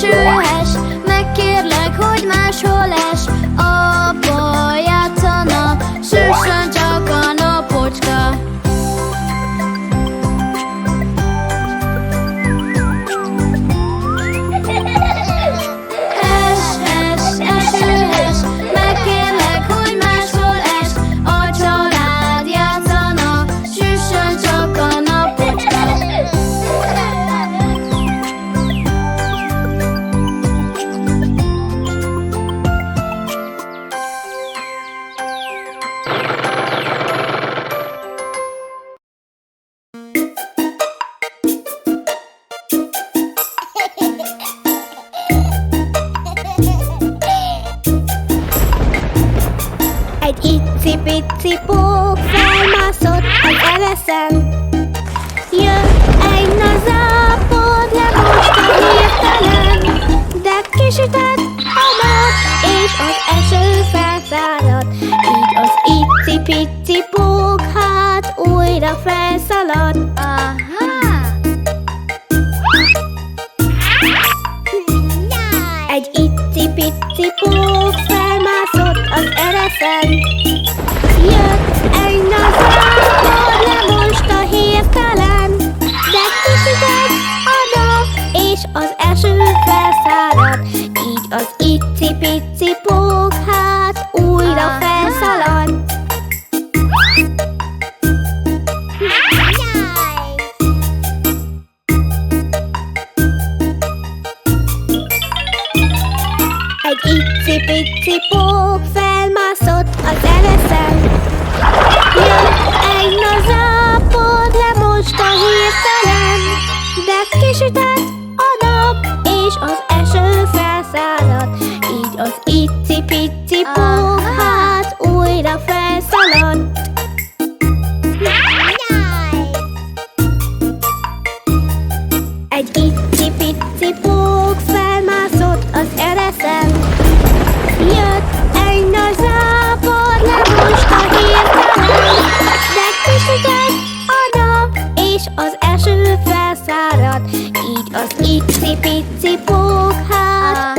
esőhes, megkérlek, hogy máshol es. Apa játszana, süssön csak a napocska. Esőhes, megkérlek, hogy máshol es. A család játszana, süssön csak a napocska. Egy icipici pók felmászott az ereszen. Jött egy nazápor, lemosta hirtelen, de kisütött a nap, és az eső felszáradt. Így az icipici pók hát újra felszaladt. Egy icipici pók felmászott az ereszen. Jött egy nazápor, lemosta hirtelen, de kisütött a nap, és az eső felszáradt. Így az icipici pók hát újra felszaladt. Egy icipici pók felmászott az ereszen. Jött egy nazápor, lemosta hirtelen, de kisütött a nap, és az eső felszáradt. Így az icipici pók hát újra felszaladt. Egy icipici pók felmászott az ereszen. Jött egy nazápor, lemosta hirtelen, de kisütött a nap, és az eső felszáradt. Így az icipici pók hát